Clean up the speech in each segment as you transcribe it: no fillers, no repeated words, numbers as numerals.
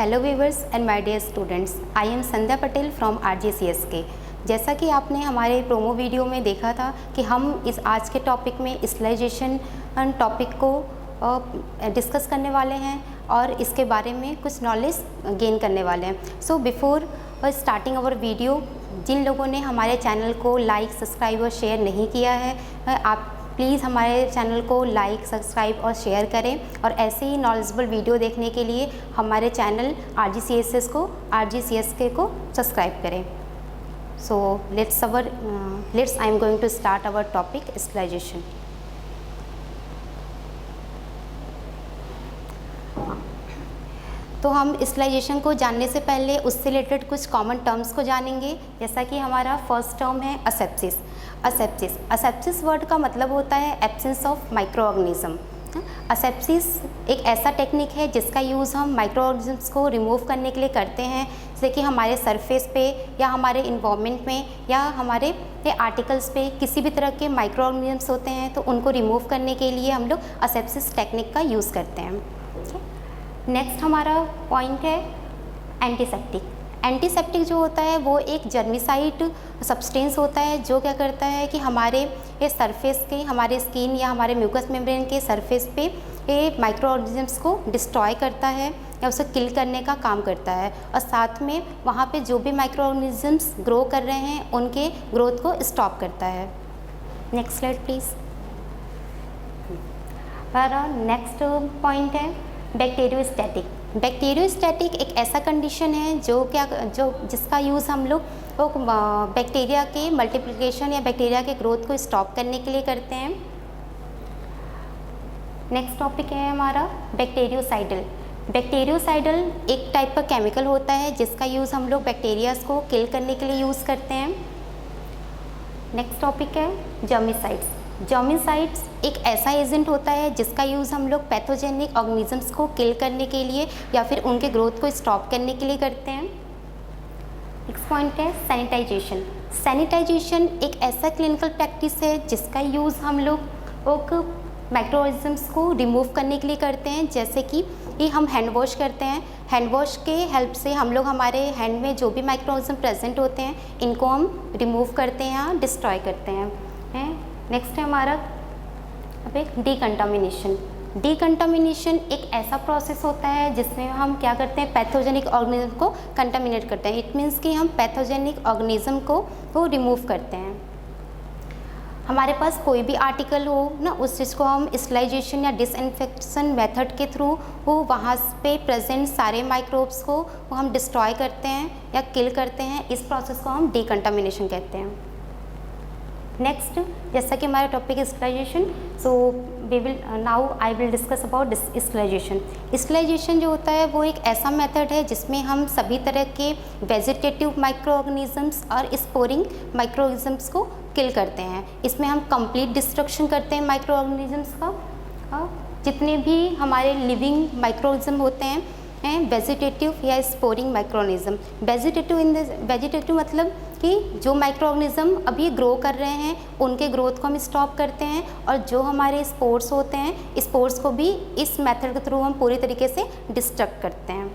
Hello viewers and my dear students, I am Sandhya Patel from RGCSK। जैसा कि आपने हमारे प्रोमो वीडियो में देखा था कि हम इस आज के टॉपिक में स्लाइजेशन टॉपिक को डिस्कस करने वाले हैं और इसके बारे में कुछ नॉलेज गेन करने वाले हैं। So before starting our video, जिन लोगों ने हमारे चैनल को लाइक, सब्सक्राइब और शेयर नहीं किया है, आप प्लीज़ हमारे चैनल को लाइक, सब्सक्राइब और शेयर करें और ऐसे ही नॉलेजेबल वीडियो देखने के लिए हमारे चैनल RGCSK को सब्सक्राइब करें। So let's I am going to start our topic sterilisation. तो हम स्लाइजेशन को जानने से पहले उससे रिलेटेड कुछ कॉमन टर्म्स को जानेंगे। जैसा कि हमारा फर्स्ट टर्म है असेप्सिस। असेप्सिस वर्ड का मतलब होता है एब्सेंस ऑफ माइक्रो ऑर्गेनिज्म। असेप्सिस एक ऐसा टेक्निक है जिसका यूज़ हम माइक्रो ऑर्गेनिजम्स को रिमूव करने के लिए करते हैं, जैसे कि हमारे सरफेस पे या हमारे इन्वायरमेंट में या हमारे आर्टिकल्स पे किसी भी तरह के माइक्रो ऑर्गेनिजम्स होते हैं तो उनको रिमूव करने के लिए हम लोग असेप्सिस टेक्निक का यूज़ करते हैं। नेक्स्ट हमारा पॉइंट है एंटीसेप्टिक। एंटीसेप्टिक जो होता है वो एक जर्मिसाइड सब्सटेंस होता है जो क्या करता है कि हमारे सरफेस के, हमारे स्किन या हमारे म्यूकस मेम्ब्रेन के सरफेस पे ये माइक्रो ऑर्गेनिजम्स को डिस्ट्रॉय करता है या उसे किल करने का काम करता है और साथ में वहाँ पे जो भी माइक्रो ऑर्गेनिजम्स ग्रो कर रहे हैं उनके ग्रोथ को स्टॉप करता है। Next slide please. Next point है बैक्टीरियोस्टैटिक। बैक्टीरियोस्टैटिक एक ऐसा कंडीशन है जिसका यूज़ हम लोग बैक्टीरिया के मल्टीप्लिकेशन या बैक्टीरिया के ग्रोथ को स्टॉप करने के लिए करते हैं। नेक्स्ट टॉपिक है हमारा बैक्टीरियोसाइडल। बैक्टीरियोसाइडल एक टाइप का केमिकल होता है जिसका यूज़ हम लोग बैक्टीरियाज को किल करने के लिए यूज़ करते हैं। नेक्स्ट टॉपिक है जर्मिसाइड्स। जर्मिसाइड्स एक ऐसा एजेंट होता है जिसका यूज़ हम लोग पैथोजेनिक ऑर्गेनिजम्स को किल करने के लिए या फिर उनके ग्रोथ को स्टॉप करने के लिए करते हैं। नेक्स्ट पॉइंट है सैनिटाइजेशन। सैनिटाइजेशन एक ऐसा क्लिनिकल प्रैक्टिस है जिसका यूज़ हम लोग माइक्रो ऑर्गेनिजम्स को रिमूव करने के लिए करते हैं, जैसे कि ये हम हैंड वॉश करते हैं। हैंड वॉश के हेल्प से हम लोग हमारे हैंड में जो भी माइक्रो ऑर्गेनिज्म प्रेजेंट होते हैं इनको हम रिमूव करते हैं या डिस्ट्रॉय करते हैं। नेक्स्ट है हमारा अब एक डीकंटामिनेशन। डीकंटामिनेशन एक ऐसा प्रोसेस होता है जिसमें हम क्या करते हैं, पैथोजेनिक ऑर्गेनिज्म को कंटामिनेट करते हैं। इट मीन्स कि हम पैथोजेनिक ऑर्गेनिज्म को रिमूव करते हैं। हमारे पास कोई भी आर्टिकल हो ना, उस चीज़ को हम स्टरलाइजेशन या डिसइंफेक्शन मेथड के थ्रू वहाँ पे प्रेजेंट सारे माइक्रोब्स को हम डिस्ट्रॉय करते हैं या किल करते हैं। इस प्रोसेस को हम डीकंटामिनेशन कहते हैं। नेक्स्ट, जैसा कि हमारा टॉपिक है sterilization, so I will discuss about sterilization. Sterilization जो होता है वो एक ऐसा मेथड है जिसमें हम सभी तरह के वेजिटेटिव माइक्रो ऑर्गेनिजम्स और स्पोरिंग माइक्रो ऑर्गेनिजम्स को किल करते हैं। इसमें हम कंप्लीट डिस्ट्रक्शन करते हैं माइक्रो ऑर्गेनिजम्स का। जितने भी हमारे लिविंग माइक्रो ऑर्गेनिज्म होते हैं वेजिटेटिव या स्पोरिंग माइक्रो ऑर्गेनिज्म। वेजिटेटिव मतलब कि जो माइक्रो ऑर्गेनिज्म अभी ग्रो कर रहे हैं उनके ग्रोथ को हम स्टॉप करते हैं और जो हमारे स्पोर्स होते हैं स्पोर्स को भी इस मेथड के थ्रू हम पूरी तरीके से डिस्ट्रक्ट करते हैं।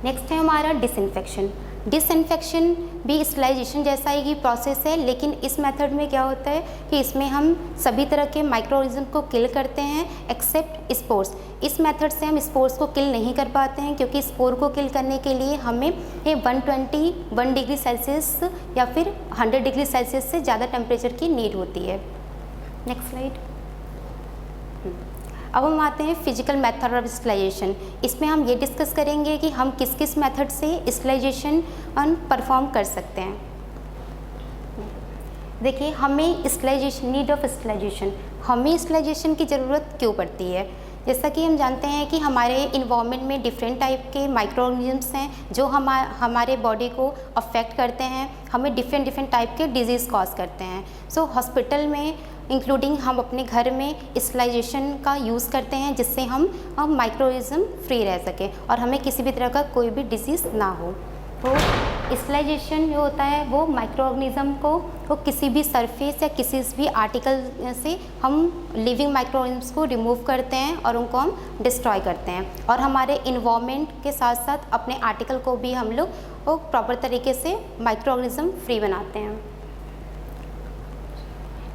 नेक्स्ट है हमारा डिसइंफेक्शन। डिसइंफेक्शन भी स्टरलाइजेशन जैसा ही प्रोसेस है, लेकिन इस मेथड में क्या होता है कि इसमें हम सभी तरह के माइक्रो ऑर्गेनिज्म को किल करते हैं एक्सेप्ट स्पोर्स। इस मेथड से हम स्पोर्स को किल नहीं कर पाते हैं क्योंकि स्पोर को किल करने के लिए हमें 121 डिग्री सेल्सियस या फिर 100 डिग्री सेल्सियस से ज़्यादा टेम्परेचर की नीड होती है। Next slide. अब हम आते हैं फिजिकल मेथड ऑफ स्टरलाइजेशन। इसमें हम ये डिस्कस करेंगे कि हम किस किस मेथड से स्टरलाइजेशन परफॉर्म कर सकते हैं। देखिए, हमें स्टरलाइजेशन, नीड ऑफ स्टरलाइजेशन, हमें स्टरलाइजेशन की ज़रूरत क्यों पड़ती है। जैसा कि हम जानते हैं कि हमारे इन्वायरमेंट में डिफरेंट टाइप के माइक्रो ऑर्गेनिजम्स हैं जो हमारे बॉडी को अफेक्ट करते हैं, हमें डिफरेंट टाइप के डिजीज़ कॉज करते हैं। सो हॉस्पिटल में इंक्लूडिंग हम अपने घर में स्टरलाइजेशन का यूज़ करते हैं जिससे हम माइक्रो ऑर्गेनिज्म फ्री रह सकें और हमें किसी भी तरह का कोई भी डिजीज़ ना हो। तो स्टरलाइजेशन जो होता है वो माइक्रो ऑर्गेनिज्म को किसी भी सरफेस या किसी भी आर्टिकल से हम लिविंग माइक्रो ऑर्गेनिज्म्स को रिमूव करते हैं और उनको हम डिस्ट्रॉय करते हैं, और हमारे इन्वायरमेंट के साथ साथ अपने आर्टिकल को भी हम लोग वो प्रॉपर तरीके से माइक्रो ऑर्गेनिज्म फ्री बनाते हैं।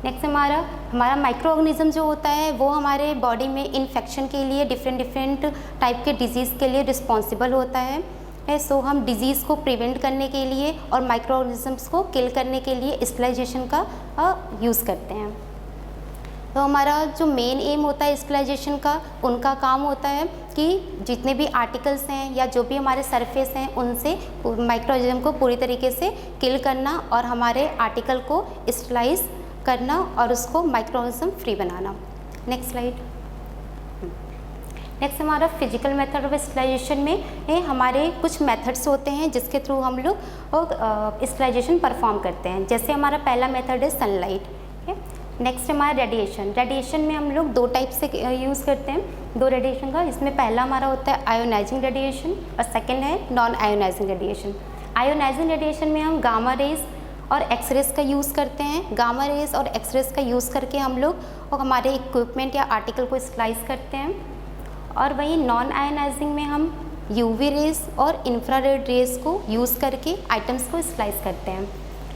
नेक्स्ट हमारा माइक्रो ऑर्गेनिज्म जो होता है वो हमारे बॉडी में इन्फेक्शन के लिए डिफरेंट टाइप के डिजीज़ के लिए रिस्पॉन्सिबल होता है। सो हम डिज़ीज़ को प्रिवेंट करने के लिए और माइक्रो ऑर्गेनिजम्स को किल करने के लिए स्टरलाइजेशन का यूज़ करते हैं। तो हमारा जो मेन एम होता है स्टरलाइजेशन का, उनका काम होता है कि जितने भी आर्टिकल्स हैं या जो भी हमारे सरफेस हैं उनसे माइक्रो ऑर्गेनिज्म को पूरी तरीके से किल करना और हमारे आर्टिकल को स्टरलाइज करना और उसको माइक्रो ऑर्गेनिज्म फ्री बनाना। Next slide. नेक्स्ट हमारा फिजिकल मेथड ऑफ स्टरलाइजेशन में हमारे कुछ मेथड्स होते हैं जिसके थ्रू हम लोग स्टरलाइजेशन परफॉर्म करते हैं। जैसे हमारा पहला मेथड है सनलाइट। नेक्स्ट हमारा रेडिएशन। रेडिएशन में हम लोग दो टाइप से यूज़ करते हैं, दो रेडिएशन का। इसमें पहला हमारा होता है आयोनाइजिंग रेडिएशन और सेकेंड है non ionizing radiation. Ionizing radiation में हम गामा रेज और एक्सरेज का यूज़ करते हैं। गामा रेज और एक्सरेज का यूज़ करके हम लोग हमारे इक्विपमेंट या आर्टिकल को स्लाइस करते हैं, और वहीं नॉन आयोनाइजिंग में हम यूवी रेज और इंफ्रारेड रेज को यूज़ करके आइटम्स को स्लाइस करते हैं।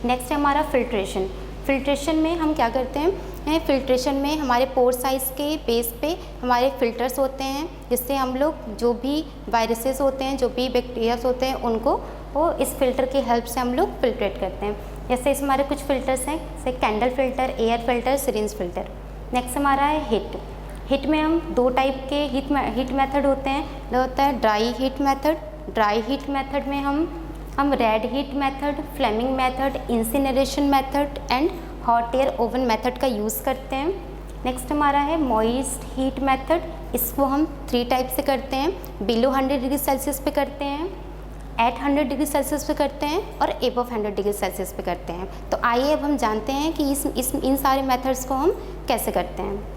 नेक्स्ट है हमारा फिल्ट्रेशन। फिल्ट्रेशन में हम क्या करते हैं, फिल्ट्रेशन में हमारे पोर साइज़ के बेस पे हमारे फ़िल्टर्स होते हैं, जिससे हम लोग जो भी वायरसेस होते हैं, जो भी बैक्टीरियाज होते हैं, उनको वो इस फिल्टर की हेल्प से हम लोग फिल्ट्रेट करते हैं। जैसे इस हमारे कुछ फ़िल्टर्स हैं, जैसे candle filter, air filter, syringe filter. Next हमारा है हिट। हिट में हम दो टाइप के हीट मेथड होते हैं। जो होता है dry heat method. Dry heat method में हम red heat method, flaming method, incineration method and hot air oven method का यूज़ करते हैं। नेक्स्ट हमारा है मॉइस्ट हीट मेथड। इसको हम 3 टाइप से करते हैं। बिलो 100 डिग्री सेल्सियस पे करते हैं, एट 100 डिग्री सेल्सियस पे करते हैं और एबव 100 डिग्री सेल्सियस पे करते हैं। तो आइए अब हम जानते हैं कि इन सारे मेथड्स को हम कैसे करते हैं।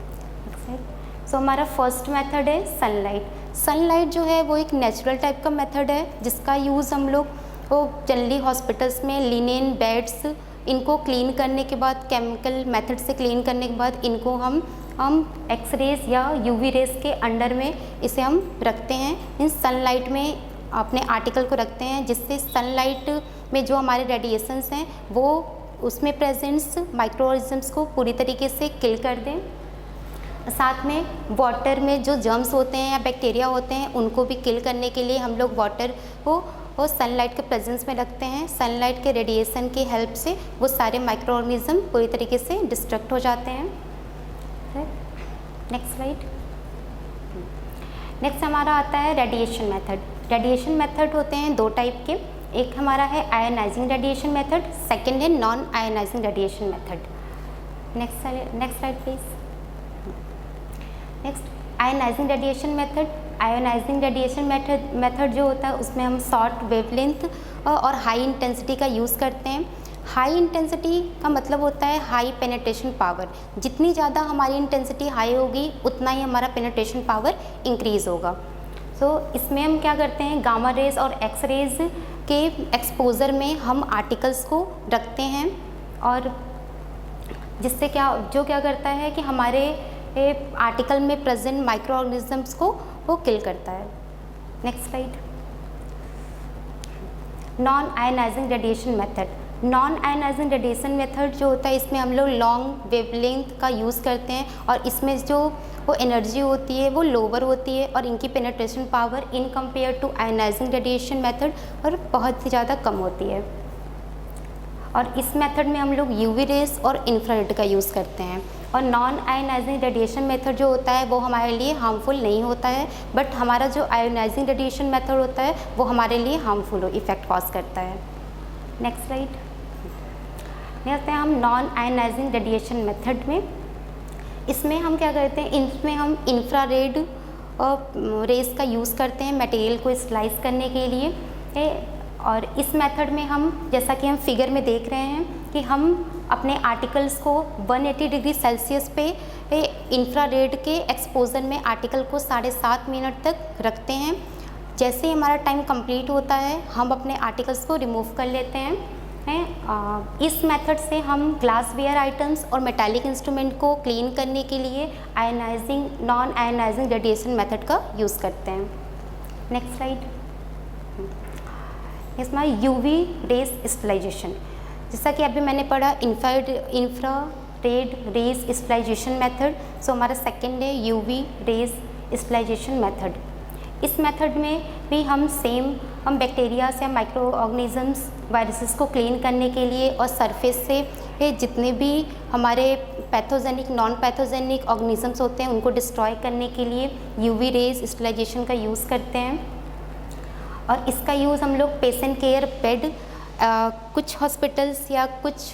सो हमारा फर्स्ट मेथड है सनलाइट। सनलाइट जो है वो एक नेचुरल टाइप का मेथड है, जिसका यूज़ हम लोग वो जनरली हॉस्पिटल्स में लिनेन बेड्स इनको क्लीन करने के बाद, केमिकल मेथड से क्लीन करने के बाद इनको हम एक्सरेज या यूवी रेज के अंडर में इसे हम रखते हैं। इन सनलाइट में अपने आर्टिकल को रखते हैं, जिससे सनलाइट में जो हमारे रेडिएशंस हैं वो उसमें प्रेजेंट्स माइक्रो ऑर्गेनिजम्स को पूरी तरीके से किल कर दें। साथ में वाटर में जो जर्म्स होते हैं या बैक्टीरिया होते हैं उनको भी किल करने के लिए हम लोग वाटर को सनलाइट के प्रेजेंस में रखते हैं। सनलाइट के रेडिएशन की हेल्प से वो सारे माइक्रो ऑर्गेनिज्म पूरी तरीके से डिस्ट्रक्ट हो जाते हैं। Next slide. नेक्स्ट हमारा आता है रेडिएशन मेथड। रेडिएशन मेथड होते हैं दो टाइप के। एक हमारा है आयोनाइजिंग रेडिएशन मेथड, सेकेंड है non ionizing radiation method. Next slide please. Next ionizing radiation method. Ionizing radiation method जो होता है उसमें हम शॉर्ट वेवलेंथ और हाई इंटेंसिटी का यूज़ करते हैं। हाई इंटेंसिटी का मतलब होता है हाई पेनिट्रेशन पावर। जितनी ज़्यादा हमारी इंटेंसिटी हाई होगी उतना ही हमारा पेनिट्रेशन पावर इंक्रीज़ होगा। सो इसमें हम क्या करते हैं, गामा रेज और एक्स रेज के एक्सपोज़र में हम आर्टिकल्स को रखते हैं, और जिससे क्या करता है कि हमारे आर्टिकल में प्रेजेंट माइक्रो ऑर्गेनिजम्स को वो किल करता है। Next slide. Non ionizing radiation method. Non ionizing radiation method जो होता है इसमें हम लोग लॉन्ग वेवलेंथ का यूज़ करते हैं, और इसमें जो वो एनर्जी होती है वो लोअर होती है और इनकी penetration power in compare to ionizing radiation method और बहुत ही ज़्यादा कम होती है। और इस मेथड में हम लोग यूवी रेज और इंफ्रारेड का यूज़ करते हैं। और नॉन आयोनाइजिंग रेडिएशन मेथड जो होता है वो हमारे लिए हार्मफुल नहीं होता है, बट हमारा जो आयोनाइजिंग रेडिएशन मेथड होता है वो हमारे लिए हार्मफुल इफ़ेक्ट कॉज करता है। Next slide. देखते हैं हम नॉन आयोनाइजिंग रेडिएशन मेथड में। इसमें हम क्या करते हैं, इसमें हम इंफ्रारेड रेज का यूज़ करते हैं मटेरियल को स्लाइस करने के लिए। और इस मेथड में हम, जैसा कि हम फिगर में देख रहे हैं, कि हम अपने आर्टिकल्स को 180 डिग्री सेल्सियस पे इंफ्रारेड के एक्सपोजर में आर्टिकल को 7.5 मिनट तक रखते हैं, जैसे ही हमारा टाइम कंप्लीट होता है हम अपने आर्टिकल्स को रिमूव कर लेते हैं। इस मेथड से हम ग्लास वेयर आइटम्स और मेटालिक इंस्ट्रूमेंट को क्लीन करने के लिए ionising non ionising radiation method का यूज़ करते हैं। Next slide. इसमें यूवी रेज स्टेरिलाइजेशन, जैसा कि अभी मैंने पढ़ा इंफ्रारेड रेज स्टेरिलाइजेशन मेथड, सो हमारा सेकेंड है यूवी रेज स्टेरिलाइजेशन मेथड। इस मेथड में भी हम बैक्टीरियाज या माइक्रो ऑर्गेनिजम्स वायरसेस को क्लीन करने के लिए और सरफेस से जितने भी हमारे पैथोजेनिक नॉन पैथोजेनिक ऑर्गेनिजम्स होते हैं उनको डिस्ट्रॉय करने के लिए यूवी रेज स्टेरिलाइजेशन का यूज़ करते हैं। और इसका यूज़ हम लोग पेशेंट केयर बेड, कुछ हॉस्पिटल्स या कुछ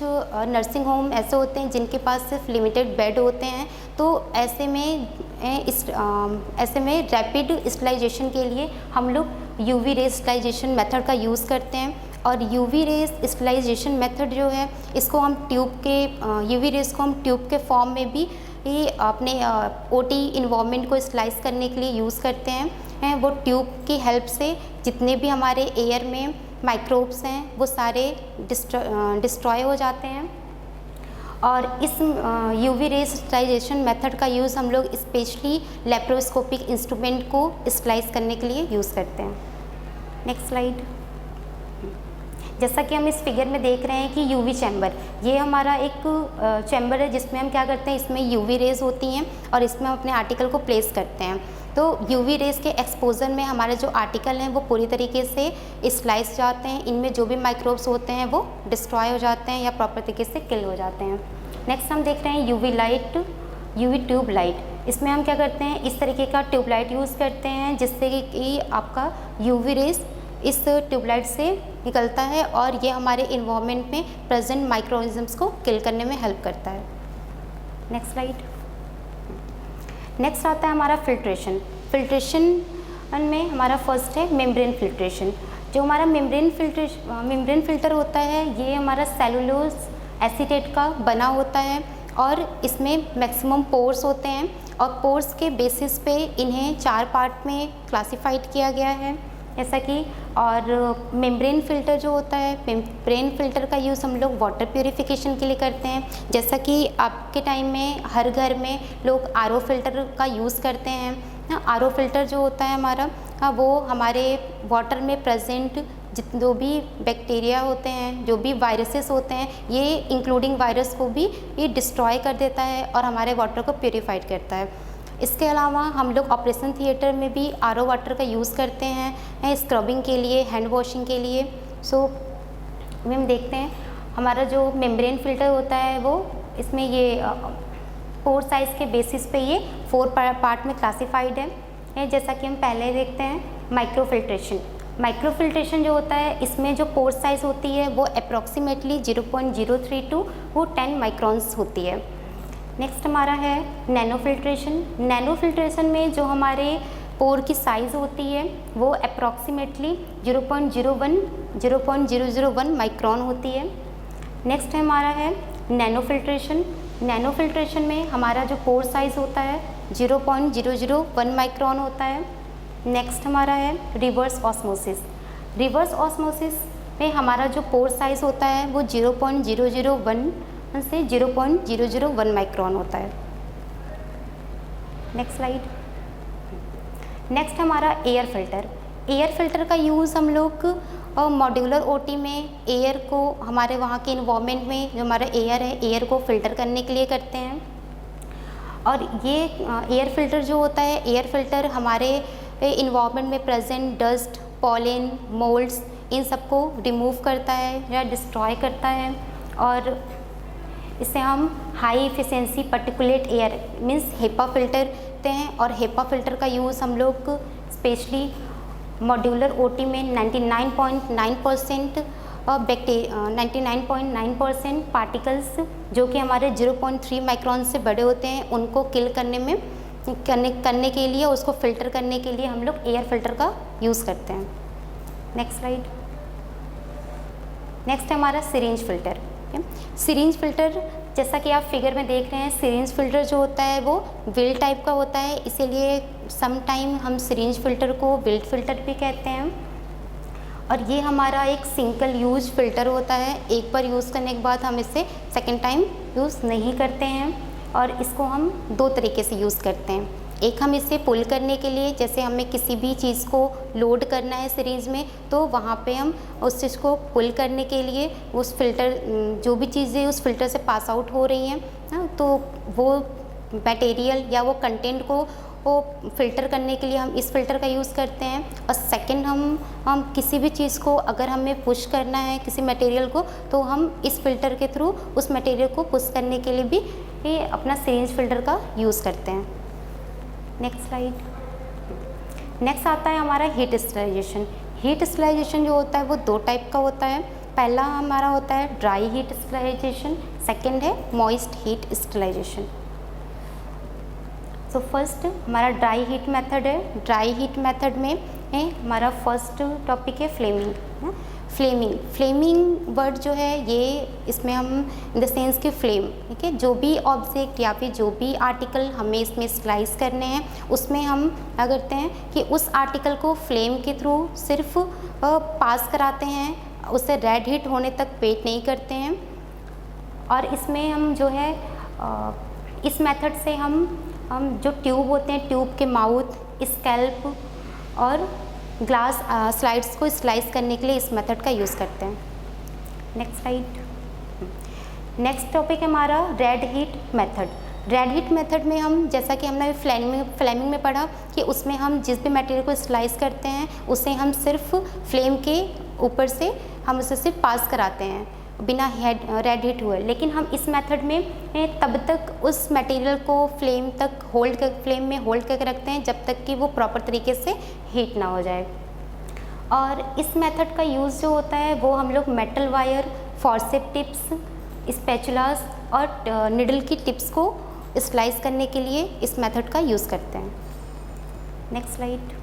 नर्सिंग होम ऐसे होते हैं जिनके पास सिर्फ लिमिटेड बेड होते हैं, तो ऐसे में रैपिड स्टेरिलाइजेशन के लिए हम लोग यूवी रेज स्टेरिलाइजेशन मेथड का यूज़ करते हैं। और यूवी रेज स्टेरिलाइजेशन मेथड जो है इसको हम यूवी रेज को हम ट्यूब के फॉर्म में भी अपने ओटी इन्वायरमेंट को स्लाइस करने के लिए यूज़ करते हैं। वो ट्यूब की हेल्प से जितने भी हमारे एयर में माइक्रोब्स हैं वो सारे डिस्ट्रॉय हो जाते हैं। और इस यूवी रेज स्टेरिलाइजेशन मेथड का यूज़ हम लोग स्पेशली लेप्रोस्कोपिक इंस्ट्रूमेंट को स्लाइस करने के लिए यूज़ करते हैं। Next slide. जैसा कि हम इस फिगर में देख रहे हैं कि यूवी चैम्बर, ये हमारा एक चैम्बर है जिसमें हम क्या करते हैं, इसमें यूवी रेज होती हैं और इसमें हम अपने आर्टिकल को प्लेस करते हैं। तो यूवी रेज के एक्सपोजर में हमारे जो आर्टिकल हैं वो पूरी तरीके से स्लाइस जाते हैं, इनमें जो भी माइक्रोब्स होते हैं वो डिस्ट्रॉय हो जाते हैं या प्रॉपर तरीके से किल हो जाते हैं। नेक्स्ट हम देख रहे हैं UV light, UV tube light. इसमें हम क्या करते हैं, इस तरीके का ट्यूबलाइट यूज़ करते हैं जिससे कि आपका यूवी रेज इस ट्यूबलाइट से निकलता है और ये हमारे इन्वायरमेंट में प्रेजेंट माइक्रोऑर्गेनिजम्स को किल करने में हेल्प करता है। Next slide. नेक्स्ट आता है हमारा फिल्ट्रेशन। फिल्ट्रेशन में हमारा फर्स्ट है मेम्ब्रेन फिल्ट्रेशन। जो हमारा मेम्ब्रेन फिल्टर होता है ये हमारा सेलुलोज एसीटेट का बना होता है और इसमें मैक्सिमम पोर्स होते हैं और पोर्स के बेसिस पे इन्हें 4 पार्ट में क्लासिफाइड किया गया है जैसा कि। और मेम्ब्रेन फ़िल्टर जो होता है, मेम्ब्रेन फ़िल्टर का यूज़ हम लोग वाटर प्यूरिफिकेशन के लिए करते हैं। जैसा कि आपके टाइम में हर घर में लोग आरओ फ़िल्टर का यूज़ करते हैं। आरओ फ़िल्टर जो होता है हमारा वो हमारे वाटर में प्रेजेंट जो भी बैक्टीरिया होते हैं, जो भी वायरसेस होते हैं, ये इंक्लूडिंग वायरस को भी ये डिस्ट्रॉय कर देता है और हमारे वाटर को प्यूरिफाइड करता है। इसके अलावा हम लोग ऑपरेशन थिएटर में भी आरओ वाटर का यूज़ करते हैं स्क्रबिंग के लिए, हैंड वॉशिंग के लिए। सो हम देखते हैं हमारा जो मेम्ब्रेन फ़िल्टर होता है वो इसमें ये पोर साइज़ के बेसिस पे ये 4 पार्ट में क्लासिफाइड है। जैसा कि हम पहले देखते हैं माइक्रोफिल्ट्रेशन। माइक्रोफिल्ट्रेशन जो होता है इसमें जो पोर साइज़ होती है वो अप्रॉक्सीमेटली 0.03 टू 10 माइक्रॉन्स होती है। नेक्स्ट हमारा है नैनो फिल्ट्रेशन। नैनो फिल्ट्रेशन में जो हमारे पोर की साइज़ होती है वो अप्रॉक्सीमेटली 0.001 माइक्रॉन होती है। नेक्स्ट है हमारा है नैनो फिल्ट्रेशन। नैनो फिल्ट्रेशन में हमारा जो पोर साइज़ होता है 0.001 माइक्रॉन होता है। नेक्स्ट हमारा है रिवर्स ऑस्मोसिस। रिवर्स ऑस्मोसिस में हमारा जो पोर साइज़ होता है वो 0.001 से 0.001 माइक्रॉन होता है। Next slide. नेक्स्ट हमारा एयर फिल्टर। एयर फिल्टर का यूज़ हम लोग मॉड्यूलर ओटी में एयर को हमारे वहाँ के इन्वायरमेंट में जो हमारा एयर है, एयर को फिल्टर करने के लिए करते हैं। और ये एयर फिल्टर जो होता है, एयर फिल्टर हमारे इन्वायरमेंट में प्रेजेंट डस्ट, पॉलन, मोल्ड्स इन सबको रिमूव करता है या डिस्ट्रॉय करता है और इसे हम high efficiency particulate air means HEPA filter करते हैं। और हेपा फिल्टर का यूज़ हम लोग स्पेशली मॉड्यूलर ओटी में 99.9% पार्टिकल्स जो कि हमारे 0.3 माइक्रॉन से बड़े होते हैं उनको किल करने के लिए, उसको फ़िल्टर करने के लिए हम लोग एयर फिल्टर का यूज़ करते हैं। Next slide. नेक्स्ट है हमारा सिरिंज फिल्टर। सिरिंज फिल्टर जैसा कि आप फिगर में देख रहे हैं, सिरिंज फिल्टर जो होता है वो विल टाइप का होता है, इसीलिए सम टाइम हम सिरिंज फिल्टर को विल्ड फिल्टर भी कहते हैं। और ये हमारा एक सिंगल यूज फिल्टर होता है, एक बार यूज़ करने के बाद हम इसे सेकेंड टाइम यूज़ नहीं करते हैं, और इसको हम दो तरीके से यूज़ करते हैं। एक, हम इसे पुल करने के लिए, जैसे हमें किसी भी चीज़ को लोड करना है सिरीज़ में, तो वहाँ पे हम उस चीज़ को पुल करने के लिए उस फिल्टर, जो भी चीज़ें उस फिल्टर से पास आउट हो रही हैं ना, तो वो मटेरियल या वो कंटेंट को फ़िल्टर करने के लिए हम इस फ़िल्टर का यूज़ करते हैं। और सेकंड, हम किसी भी चीज़ को अगर हमें पुश करना है किसी मटेरियल को, तो हम इस फ़िल्टर के थ्रू उस मटेरियल को पुश करने के लिए भी ये अपना सिरिंज फ़िल्टर का यूज़ करते हैं। Next slide. नेक्स्ट आता है हमारा हीट स्टरलाइजेशन। हीट स्टरलाइजेशन जो होता है वो दो टाइप का होता है। पहला हमारा होता है ड्राई हीट स्टरलाइजेशन, सेकंड है मॉइस्ट हीट स्टरलाइजेशन। तो फर्स्ट हमारा ड्राई हीट मेथड है। ड्राई हीट मेथड में हमारा फर्स्ट टॉपिक है फ्लेमिंग। फ्लेमिंग वर्ड जो है ये, इसमें हम इन द सेंस कि फ्लेम, ठीक है, जो भी ऑब्जेक्ट या फिर जो भी आर्टिकल हमें इसमें स्लाइस करने हैं, उसमें हम क्या करते हैं कि उस आर्टिकल को फ्लेम के थ्रू सिर्फ पास कराते हैं, उसे रेड हीट होने तक वेट नहीं करते हैं। और इसमें हम जो है इस मेथड से हम जो ट्यूब होते हैं, ट्यूब के माउथ, स्कैल्प और ग्लास स्लाइड्स को स्लाइस करने के लिए इस मेथड का यूज़ करते हैं। Next slide. नेक्स्ट टॉपिक है हमारा red heat method. Red heat method में हम, जैसा कि हमने फ्लेमिंग में पढ़ा कि उसमें हम जिस भी मटेरियल को स्लाइस करते हैं उसे हम सिर्फ फ्लेम के ऊपर से हम उसे सिर्फ पास कराते हैं बिना रेड हीट हुए। लेकिन हम इस मेथड में तब तक उस मटेरियल को फ्लेम में होल्ड करके रखते हैं जब तक कि वो प्रॉपर तरीके से हीट ना हो जाए। और इस मेथड का यूज़ जो होता है वो हम लोग metal wire, forceps tips, spatulas और निडल की टिप्स को स्लाइस करने के लिए इस मेथड का यूज़ करते हैं। Next slide.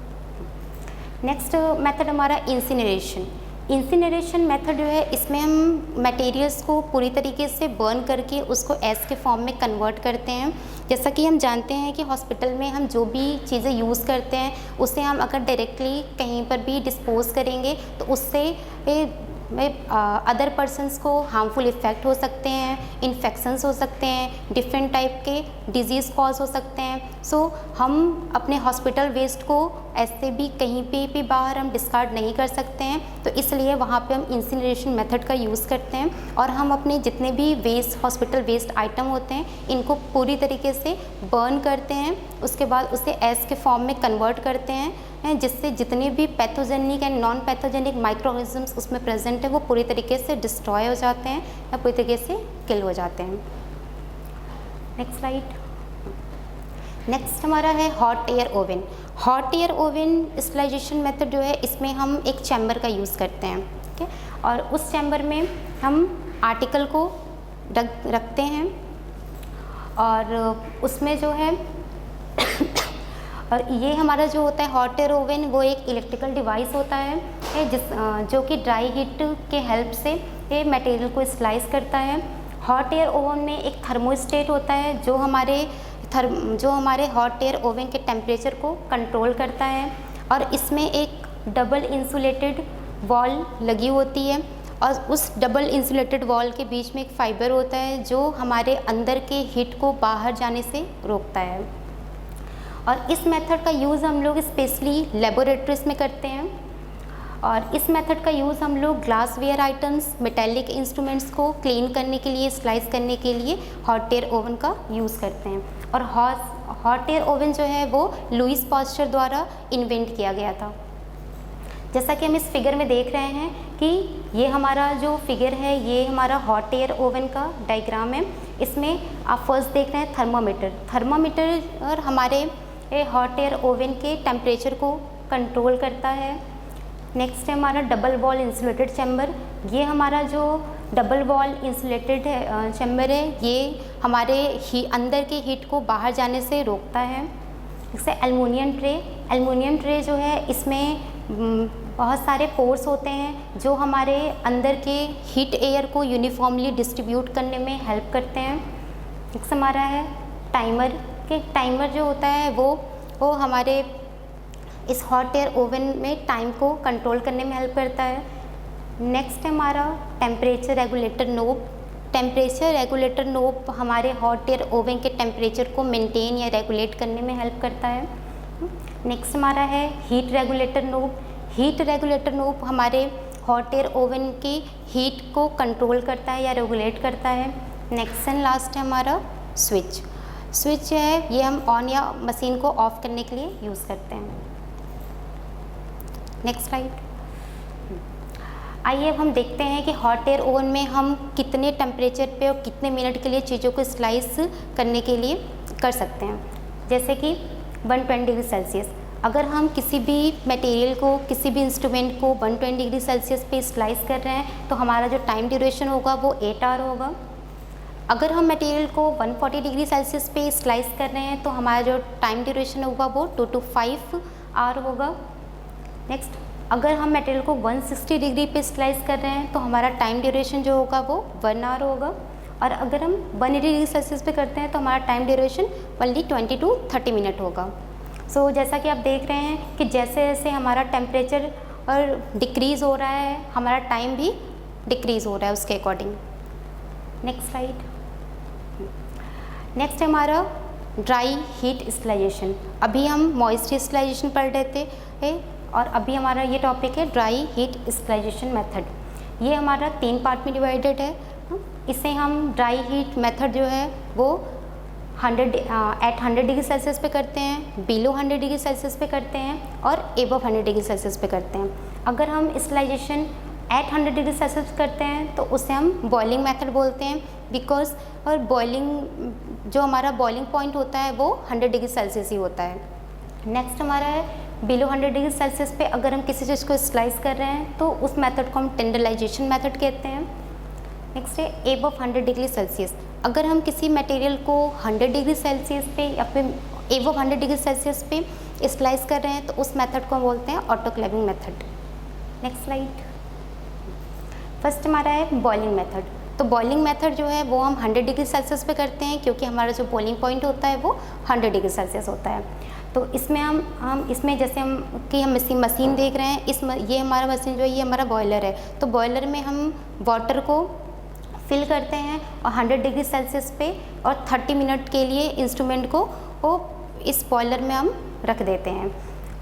नेक्स्ट मेथड हमारा इंसिनरेशन। इंसिनरेशन मेथड जो है, इसमें हम मटेरियल्स को पूरी तरीके से बर्न करके उसको एस के फॉर्म में कन्वर्ट करते हैं। जैसा कि हम जानते हैं कि हॉस्पिटल में हम जो भी चीज़ें यूज़ करते हैं उसे हम अगर डायरेक्टली कहीं पर भी डिस्पोज करेंगे तो उससे अदर पर्सन्स को हार्मफुल इफ़ेक्ट हो सकते हैं, इन्फेक्शंस हो सकते हैं, डिफरेंट टाइप के डिजीज़ कॉज हो सकते हैं। सो हम अपने हॉस्पिटल वेस्ट को ऐसे भी कहीं पे भी बाहर हम डिस्कार्ड नहीं कर सकते हैं, तो इसलिए वहाँ पे हम इंसिनरेशन मेथड का यूज़ करते हैं और हम अपने जितने भी वेस्ट, हॉस्पिटल वेस्ट आइटम होते हैं, इनको पूरी तरीके से बर्न करते हैं, उसके बाद उसे एस के फॉर्म में कन्वर्ट करते हैं, जिससे जितने भी pathogenic and non pathogenic micro organisms उसमें प्रेजेंट है वो पूरी तरीके से डिस्ट्रॉय हो जाते हैं या पूरी तरीके से किल हो जाते हैं। Next slide. नेक्स्ट हमारा है hot air oven. Hot air oven sterilization method जो है, इसमें हम एक चैम्बर का यूज़ करते हैं, ठीक है, और उस चैम्बर में हम आर्टिकल को रखते हैं और उसमें जो है और ये हमारा जो होता है हॉट एयर ओवन, वो एक इलेक्ट्रिकल डिवाइस होता है जो कि ड्राई हीट के हेल्प से ये मटेरियल को स्लाइस करता है। हॉट एयर ओवन में एक थर्मोस्टेट होता है जो हमारे हॉट एयर ओवन के टेम्परेचर को कंट्रोल करता है, और इसमें एक डबल इंसुलेटेड वॉल लगी होती है और उस डबल इंसुलेटेड वॉल के बीच में एक फाइबर होता है जो हमारे अंदर के हीट को बाहर जाने से रोकता है। और इस मेथड का यूज़ हम लोग स्पेशली लेबोरेटरीज में करते हैं, और इस मेथड का यूज़ हम लोग glassware items, metallic instruments को क्लीन करने के लिए, स्लाइस करने के लिए हॉट एयर ओवन का यूज़ करते हैं। और हॉट एयर ओवन जो है वो लुईस पास्चर द्वारा इन्वेंट किया गया था। जैसा कि हम इस फिगर में देख रहे हैं कि ये हमारा जो फिगर है ये हमारा हॉट एयर ओवन का डायग्राम है। इसमें आप फर्स्ट देख रहे हैं थर्मामीटर हमारे हॉट एयर ओवन के टेम्परेचर को कंट्रोल करता है। नेक्स्ट है हमारा डबल वॉल इंसुलेटेड चैम्बर। ये हमारा जो डबल वॉल इंसुलेटेड चैम्बर है ये हमारे अंदर के हीट को बाहर जाने से रोकता है। जैसे एल्युमिनियम ट्रे जो है, इसमें बहुत सारे पोर्स होते हैं जो हमारे अंदर के हीट एयर को यूनिफॉर्मली डिस्ट्रीब्यूट करने में हेल्प करते हैं। नेक्स्ट हमारा है टाइमर। कि टाइमर जो होता है वो हमारे इस हॉट एयर ओवन में टाइम को कंट्रोल करने में हेल्प करता है। नेक्स्ट है हमारा temperature regulator knob. Temperature regulator knob हमारे हॉट एयर ओवन के टेम्परेचर को मेंटेन या रेगुलेट करने में हेल्प करता है। नेक्स्ट हमारा है heat regulator knob. Heat regulator knob हमारे हॉट एयर ओवन की हीट को कंट्रोल करता है या रेगुलेट करता है। नेक्स्ट एंड लास्ट है हमारा स्विच। स्विच है ये हम ऑन या मशीन को ऑफ करने के लिए यूज़ करते हैं। Next slide. आइए अब हम देखते हैं कि हॉट एयर ओवन में हम कितने टेम्परेचर पे और कितने मिनट के लिए चीज़ों को स्लाइस करने के लिए कर सकते हैं। जैसे कि 120 डिग्री सेल्सियस। अगर हम किसी भी मटेरियल को, किसी भी इंस्ट्रूमेंट को 120 डिग्री सेल्सियस पे स्लाइस कर रहे हैं तो हमारा जो टाइम ड्यूरेशन होगा वो 8 आवर होगा। अगर हम मटेरियल को 140 डिग्री सेल्सियस पे स्लाइस कर रहे हैं तो हमारा जो टाइम ड्यूरेशन होगा वो 2 to 5 आवर होगा। नेक्स्ट, अगर हम मटेरियल को 160 डिग्री पे स्लाइस कर रहे हैं तो हमारा टाइम ड्यूरेशन जो होगा वो 1 आवर होगा। और अगर हम 180 डिग्री सेल्सियस पे करते हैं तो हमारा time duration only 20 to 30 minute होगा। सो जैसा कि आप देख रहे हैं कि जैसे जैसे हमारा टेम्परेचर और डिक्रीज़ हो रहा है हमारा टाइम भी डिक्रीज़ हो रहा है उसके अकॉर्डिंग। Next slide. नेक्स्ट है हमारा ड्राई हीट स्टरलाइजेशन। अभी हम मॉइस्चर स्टरलाइजेशन पढ़ रहे थे और अभी हमारा ये टॉपिक है ड्राई हीट स्टरलाइजेशन मेथड। ये हमारा 3 पार्ट में डिवाइडेड है। इसे हम ड्राई हीट मेथड जो है वो 100 डिग्री सेल्सियस पे करते हैं, बिलो 100 डिग्री सेल्सियस पे करते हैं और एबव 100 डिग्री सेल्सियस पे करते हैं। अगर हम स्टरलाइजेशन एट 100 डिग्री सेल्सियस करते हैं तो उसे हम बॉइलिंग मेथड बोलते हैं। बिकॉज और बॉइलिंग जो हमारा बॉइलिंग पॉइंट होता है वो 100 डिग्री सेल्सियस ही होता है। नेक्स्ट हमारा है बिलो 100 डिग्री सेल्सियस पे अगर हम किसी चीज़ को स्लाइस कर रहे हैं तो उस मेथड को हम टेंडरलाइजेशन मेथड कहते हैं। नेक्स्ट है एबव 100 डिग्री सेल्सियस। अगर हम किसी मटेरियल को 100 डिग्री सेल्सियस पे या फिर एबव 100 डिग्री सेल्सियस पे स्लाइस कर रहे हैं तो उस मेथड को हम बोलते हैं autoclaving method. Next slide. First हमारा है बॉइलिंग मेथड। तो बॉइलिंग मेथड जो है वो हम 100 डिग्री सेल्सियस पे करते हैं क्योंकि हमारा जो बॉइलिंग पॉइंट होता है वो 100 डिग्री सेल्सियस होता है। तो इसमें हम इसमें जैसे हम मशीन देख रहे हैं, ये हमारा मशीन जो है ये हमारा बॉयलर है। तो बॉयलर में हम वाटर को फिल करते हैं और 100 डिग्री सेल्सियस पे और 30 मिनट के लिए इंस्ट्रूमेंट को इस बॉयलर में हम रख देते हैं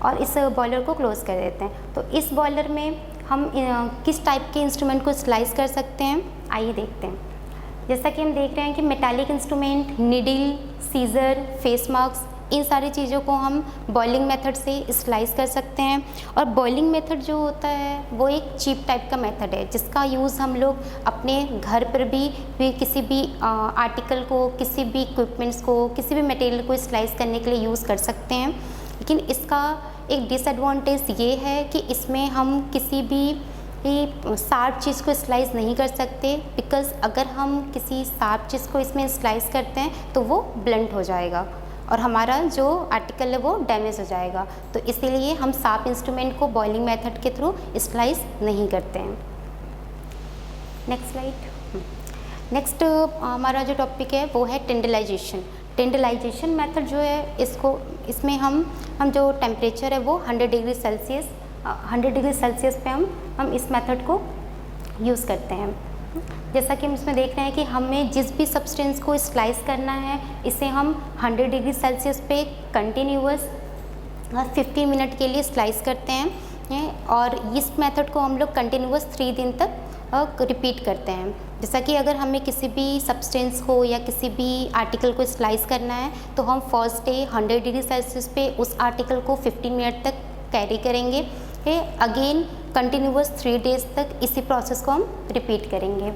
और इस बॉयलर को क्लोज़ कर देते हैं। तो इस बॉयलर में हम किस टाइप के इंस्ट्रूमेंट को स्लाइस कर सकते हैं, आइए देखते हैं। जैसा कि हम देख रहे हैं कि metallic instrument, needle, scissor, face mask, इन सारी चीज़ों को हम बॉइलिंग मेथड से स्लाइस कर सकते हैं। और बॉइलिंग मेथड जो होता है वो एक चीप टाइप का मेथड है जिसका यूज़ हम लोग अपने घर पर भी किसी भी आर्टिकल को, किसी भी इक्विपमेंट्स को, किसी भी मटेरियल को स्लाइस करने के लिए यूज़ कर सकते हैं। लेकिन इसका एक डिसएडवांटेज ये है कि इसमें हम किसी भी शार्प चीज़ को स्लाइस नहीं कर सकते। बिकॉज़ अगर हम किसी शार्प चीज़ को इसमें स्लाइस करते हैं तो वो ब्लंट हो जाएगा और हमारा जो आर्टिकल है वो डैमेज हो जाएगा। तो इसीलिए हम शार्प इंस्ट्रूमेंट को बॉइलिंग मेथड के थ्रू स्लाइस नहीं करते हैं। Next slide. नेक्स्ट हमारा जो टॉपिक है वो है टेंडरलाइजेशन। टेंडरलाइजेशन मेथड जो है इसमें हम जो टेम्परेचर है वो 100 डिग्री सेल्सियस पे हम इस मेथड को यूज़ करते हैं। जैसा कि हम इसमें देख रहे हैं कि हमें जिस भी सब्सटेंस को स्लाइस करना है इसे हम 100 डिग्री सेल्सियस पे कंटिन्यूअस 15 मिनट के लिए स्लाइस करते हैं और इस मेथड को हम लोग कंटिन्यूअस 3 दिन तक रिपीट करते हैं। जैसा कि अगर हमें किसी भी सब्सटेंस को या किसी भी आर्टिकल को स्लाइस करना है तो हम फर्स्ट डे 100 डिग्री सेल्सियस पे उस आर्टिकल को 15 मिनट तक कैरी करेंगे। अगेन कंटिन्यूअस 3 डेज़ तक इसी प्रोसेस को हम रिपीट करेंगे।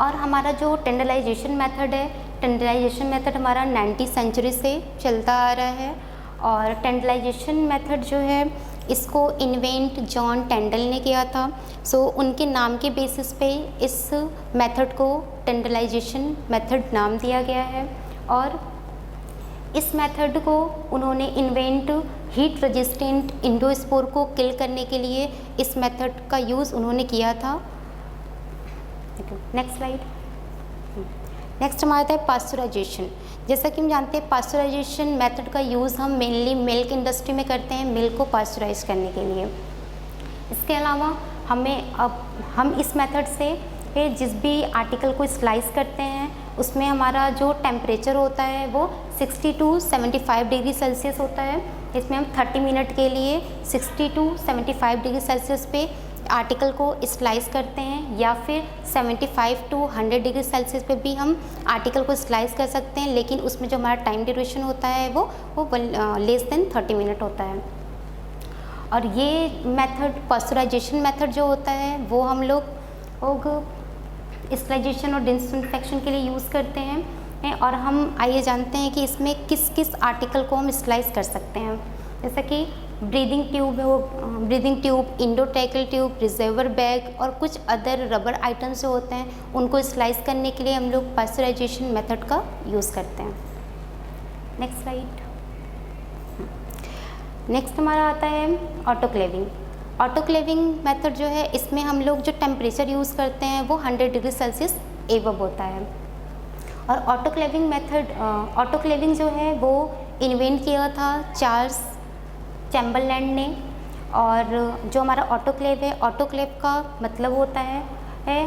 और हमारा जो टेंडरलाइजेशन मेथड है, टेंडरलाइजेशन मेथड हमारा 19वीं सेंचुरी से चलता आ रहा है। और टेंडरलाइजेशन मेथड जो है इसको इन्वेंट जॉन टेंडल ने किया था। सो उनके नाम के बेसिस पे इस मेथड को टेंडरलाइजेशन मेथड नाम दिया गया है। और इस मेथड को उन्होंने इन्वेंट हीट रेजिस्टेंट इंडोस्पोर को किल करने के लिए इस मेथड का यूज़ उन्होंने किया था। Next slide. नेक्स्ट हमारा आता है पास्चराइजेशन। जैसा कि हम जानते हैं पास्चराइजेशन मेथड का यूज़ हम मेनली मिल्क इंडस्ट्री में करते हैं, मिल्क को पास्चराइज करने के लिए। इसके अलावा हम इस मेथड से जिस भी आर्टिकल को स्लाइस करते हैं उसमें हमारा जो टेम्परेचर होता है वो 60 to 75 डिग्री सेल्सियस होता है। इसमें हम 30 मिनट के लिए 60 to 75 डिग्री सेल्सियस पे आर्टिकल को स्लाइस करते हैं, या फिर 75 to 100 डिग्री सेल्सियस पे भी हम आर्टिकल को स्लाइस कर सकते हैं, लेकिन उसमें जो हमारा टाइम ड्यूरेशन होता है वो लेस देन 30 मिनट होता है। और ये मेथड पास्चराइजेशन मेथड जो होता है वो हम लोग स्टरलाइजेशन और डिसइंफेक्शन के लिए यूज़ करते हैं। और हम आइए जानते हैं कि इसमें किस किस आर्टिकल को हम स्लाइस कर सकते हैं। जैसा कि breathing tube, endotracheal tube, reservoir bag और कुछ अदर रबर आइटम्स जो होते हैं उनको स्लाइस करने के लिए हम लोग पास्चराइजेशन मेथड का यूज़ करते हैं। Next slide. नेक्स्ट हमारा आता है ऑटोक्लेविंग। ऑटोक्लेविंग मेथड जो है इसमें हम लोग जो टेम्परेचर यूज़ करते हैं वो 100 डिग्री सेल्सियस एबव होता है। और ऑटोक्लेविंग जो है वो इन्वेंट किया था चार्ल्स चैम्बरलैंड ने। और जो हमारा ऑटोक्लेव है, ऑटोक्लेव का मतलब होता है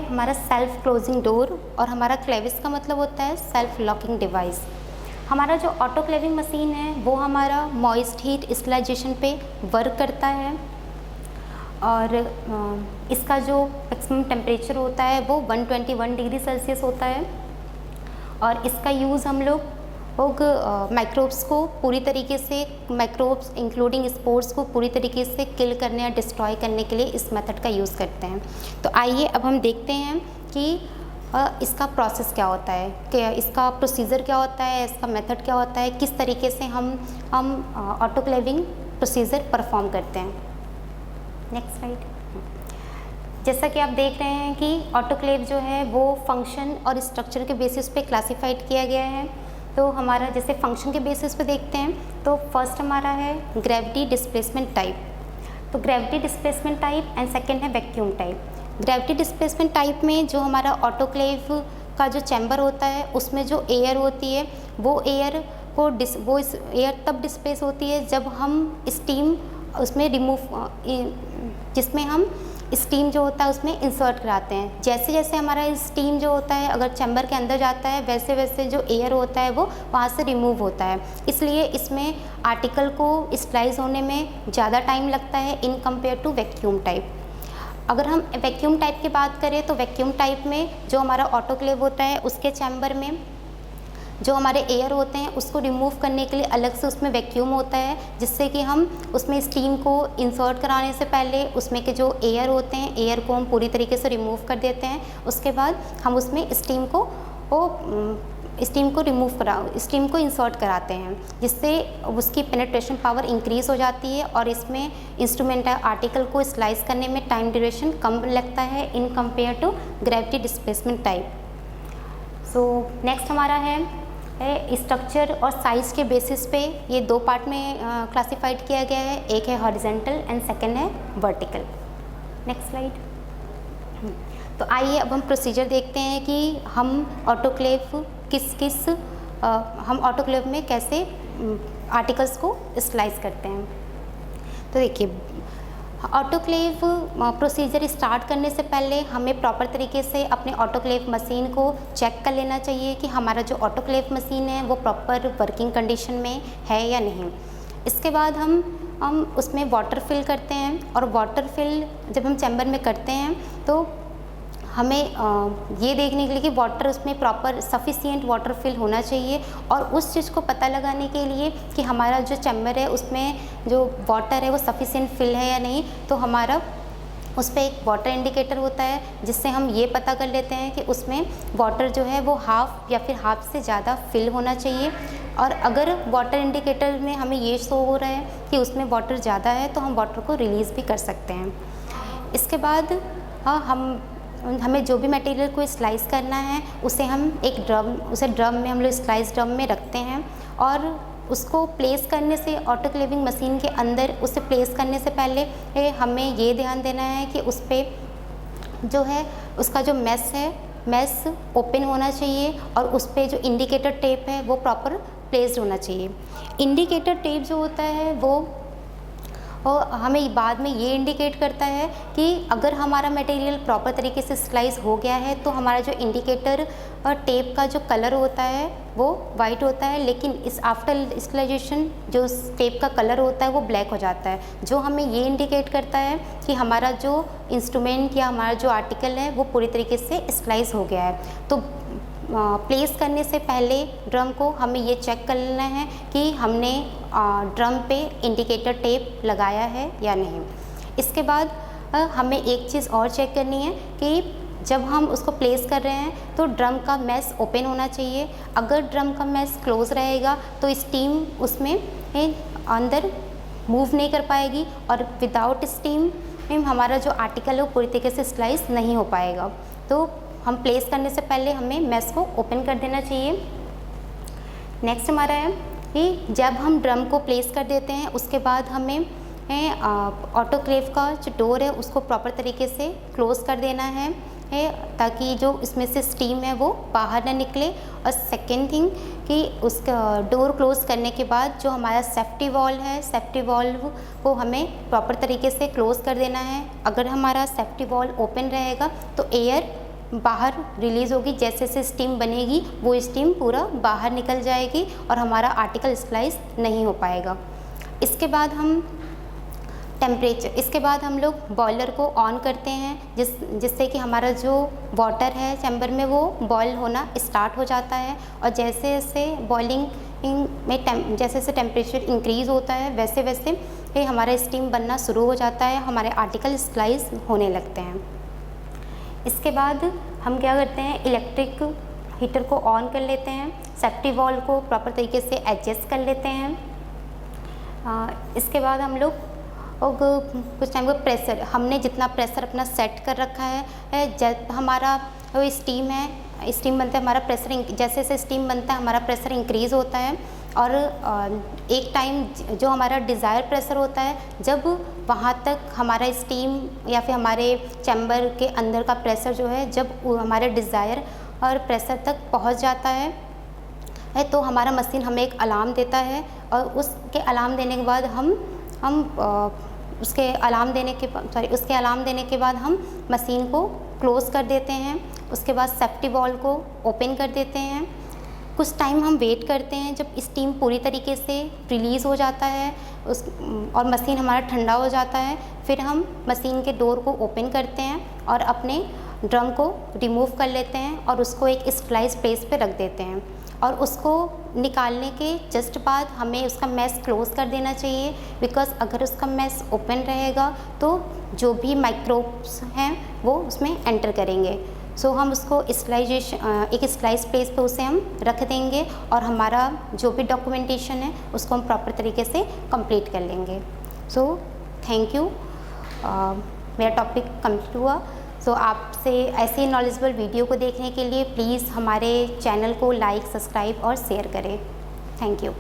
हमारा सेल्फ क्लोजिंग डोर, और हमारा क्लेविस का मतलब होता है सेल्फ लॉकिंग डिवाइस। हमारा जो ऑटोक्लेविंग मशीन है वो हमारा मॉइस्ट हीट स्टरलाइजेशन पे वर्क करता है, और इसका जो मैक्सिमम टेम्परेचर होता है वो 121 डिग्री सेल्सियस होता है। और इसका यूज़ हम लोग माइक्रोब्स को पूरी तरीके से, माइक्रोब्स इंक्लूडिंग स्पोर्स को पूरी तरीके से किल करने या डिस्ट्रॉय करने के लिए इस मेथड का यूज़ करते हैं। तो आइए अब हम देखते हैं कि इसका प्रोसेस क्या होता है, कि इसका प्रोसीजर क्या होता है, इसका मेथड क्या होता है, किस तरीके से हम ऑटोक्लेविंग प्रोसीजर परफॉर्म करते हैं। Next slide. जैसा कि आप देख रहे हैं कि ऑटोक्लेव जो है वो फंक्शन और स्ट्रक्चर के बेसिस पे क्लासिफाइड किया गया है। तो हमारा जैसे फंक्शन के बेसिस पे देखते हैं तो फर्स्ट हमारा है ग्रेविटी डिस्प्लेसमेंट टाइप। तो gravity displacement type and second है vacuum type. Gravity displacement type में जो हमारा ऑटोक्लेव का जो चैम्बर होता है उसमें जो एयर होती है वो एयर तब डिस्प्लेस होती है जब हम स्टीम उसमें जिसमें हम स्टीम जो होता है उसमें इंसर्ट कराते हैं। जैसे जैसे हमारा स्टीम जो होता है अगर चैम्बर के अंदर जाता है वैसे वैसे जो एयर होता है वो वहाँ से रिमूव होता है, इसलिए इसमें आर्टिकल को स्टरलाइज होने में ज़्यादा टाइम लगता है in compare to vacuum type. अगर हम वैक्यूम टाइप की बात करें तो वैक्यूम टाइप में जो हमारा ऑटोक्लेव होता है उसके चैम्बर में जो हमारे एयर होते हैं उसको रिमूव करने के लिए अलग से उसमें वैक्यूम होता है, जिससे कि हम उसमें स्टीम को इंसर्ट कराने से पहले उसमें के जो एयर होते हैं एयर को हम पूरी तरीके से रिमूव कर देते हैं। उसके बाद हम उसमें स्टीम को इंसर्ट कराते हैं, जिससे उसकी पेनिट्रेशन पावर इंक्रीज़ हो जाती है और इसमें इंस्ट्रूमेंटल आर्टिकल को स्लाइस करने में टाइम ड्यूरेशन कम लगता है in compare to gravity displacement type. So next हमारा है स्ट्रक्चर और साइज़ के बेसिस पे ये दो पार्ट में क्लासिफाइड किया गया है, एक है हॉरिजेंटल एंड सेकंड है वर्टिकल। Next slide. तो आइए अब हम प्रोसीजर देखते हैं कि हम ऑटोक्लेव हम ऑटोक्लेव में कैसे आर्टिकल्स को स्लाइस करते हैं। तो देखिए ऑटोक्लेव प्रोसीजर स्टार्ट करने से पहले हमें प्रॉपर तरीके से अपने ऑटोक्लेव मशीन को चेक कर लेना चाहिए कि हमारा जो ऑटोक्लेव मशीन है वो प्रॉपर वर्किंग कंडीशन में है या नहीं। इसके बाद हम उसमें वाटर फिल करते हैं, और वाटर फिल जब हम चैम्बर में करते हैं तो हमें ये देखने के लिए कि वाटर उसमें प्रॉपर सफिशिएंट वाटर फिल होना चाहिए, और उस चीज़ को पता लगाने के लिए कि हमारा जो चैम्बर है उसमें जो वाटर है वो सफिशिएंट फिल है या नहीं, तो हमारा उस पर एक वाटर इंडिकेटर होता है जिससे हम ये पता कर लेते हैं कि उसमें वाटर जो है वो हाफ़ या फिर हाफ़ से ज़्यादा फिल होना चाहिए। और अगर वाटर इंडिकेटर में हमें ये शो हो रहा है कि उसमें वाटर ज़्यादा है तो हम वाटर को रिलीज़ भी कर सकते हैं। इसके बाद हमें जो भी मटेरियल को स्लाइस करना है उसे हम ड्रम में हम लोग स्लाइस ड्रम में रखते हैं, और उसको प्लेस करने से ऑटोक्लेविंग मशीन के अंदर उसे प्लेस करने से पहले हमें ये ध्यान देना है कि उस पर जो है उसका जो मैश ओपन होना चाहिए और उस पर जो इंडिकेटर टेप है वो प्रॉपर प्लेस्ड होना चाहिए। इंडिकेटर टेप जो होता है वो और हमें बाद में ये इंडिकेट करता है कि अगर हमारा मटेरियल प्रॉपर तरीके से स्लाइस हो गया है तो हमारा जो इंडिकेटर और टेप का जो कलर होता है वो वाइट होता है, लेकिन इस आफ्टर स्लाइजेशन जो टेप का कलर होता है वो ब्लैक हो जाता है, जो हमें ये इंडिकेट करता है कि हमारा जो इंस्ट्रूमेंट या हमारा जो आर्टिकल है वो पूरी तरीके से स्लाइस हो गया है। तो प्लेस करने से पहले ड्रम को हमें ये चेक कर लेना है कि हमने ड्रम पे इंडिकेटर टेप लगाया है या नहीं। इसके बाद हमें एक चीज़ और चेक करनी है कि जब हम उसको प्लेस कर रहे हैं तो ड्रम का मैश ओपन होना चाहिए। अगर ड्रम का मैश क्लोज रहेगा तो स्टीम उसमें अंदर मूव नहीं कर पाएगी और विदाउट स्टीम हमारा जो आर्टिकल है वो पूरी तरीके से स्लाइस नहीं हो पाएगा। तो हम प्लेस करने से पहले हमें मैश को ओपन कर देना चाहिए। नेक्स्ट हमारा है कि जब हम ड्रम को प्लेस कर देते हैं उसके बाद हमें ऑटोक्लेव का जो डोर है उसको प्रॉपर तरीके से क्लोज़ कर देना है ताकि जो इसमें से स्टीम है वो बाहर ना निकले। और सेकेंड थिंग कि उसका डोर क्लोज़ करने के बाद जो हमारा सेफ्टी वॉल्व है, सेफ्टी वॉल्व को हमें प्रॉपर तरीके से क्लोज़ कर देना है। अगर हमारा सेफ्टी वॉल्व ओपन रहेगा तो एयर बाहर रिलीज़ होगी, जैसे जैसे स्टीम बनेगी वो स्टीम पूरा बाहर निकल जाएगी और हमारा आर्टिकल स्लाइस नहीं हो पाएगा। इसके बाद हम लोग बॉयलर को ऑन करते हैं जिससे कि हमारा जो वाटर है चैम्बर में वो बॉयल होना स्टार्ट हो जाता है। और जैसे जैसे बॉइलिंग में जैसे जैसे टेम्परेचर इंक्रीज़ होता है वैसे वैसे हमारा स्टीम बनना शुरू हो जाता है, हमारे आर्टिकल स्लाइस होने लगते हैं। इसके बाद हम क्या करते हैं, इलेक्ट्रिक हीटर को ऑन कर लेते हैं, सेफ्टी वॉल्व को प्रॉपर तरीके से एडजस्ट कर लेते हैं। इसके बाद हम लोग कुछ टाइम को प्रेशर, हमने जितना प्रेशर अपना सेट कर रखा है, जब हमारा स्टीम बनता है हमारा प्रेशर, जैसे जैसे स्टीम बनता है हमारा प्रेशर इंक्रीज़ होता है। और एक टाइम जो हमारा डिज़ायर प्रेशर होता है, जब वहाँ तक हमारा स्टीम या फिर हमारे चैम्बर के अंदर का प्रेशर जो है जब हमारे डिज़ायर और प्रेशर तक पहुँच जाता है तो हमारा मशीन हमें एक अलार्म देता है। और उसके अलार्म देने के बाद उसके अलार्म देने के बाद हम मशीन को क्लोज़ कर देते हैं। उसके बाद सेफ्टी वॉल्व को ओपन कर देते हैं। कुछ टाइम हम वेट करते हैं जब स्टीम पूरी तरीके से रिलीज़ हो जाता है और मशीन हमारा ठंडा हो जाता है। फिर हम मशीन के डोर को ओपन करते हैं और अपने ड्रम को रिमूव कर लेते हैं और उसको एक स्लाइस प्लेस पे रख देते हैं। और उसको निकालने के जस्ट बाद हमें उसका मैश क्लोज़ कर देना चाहिए, बिकॉज़ अगर उसका मैश ओपन रहेगा तो जो भी माइक्रोब्स हैं वो उसमें एंटर करेंगे। सो हम उसको एक स्लाइस प्लेस पे उसे हम रख देंगे और हमारा जो भी डॉक्यूमेंटेशन है उसको हम प्रॉपर तरीके से कंप्लीट कर लेंगे। सो थैंक यू, मेरा टॉपिक कंप्लीट हुआ। सो आपसे ऐसे नॉलेजेबल वीडियो को देखने के लिए प्लीज़ हमारे चैनल को लाइक, सब्सक्राइब और शेयर करें। Thank you.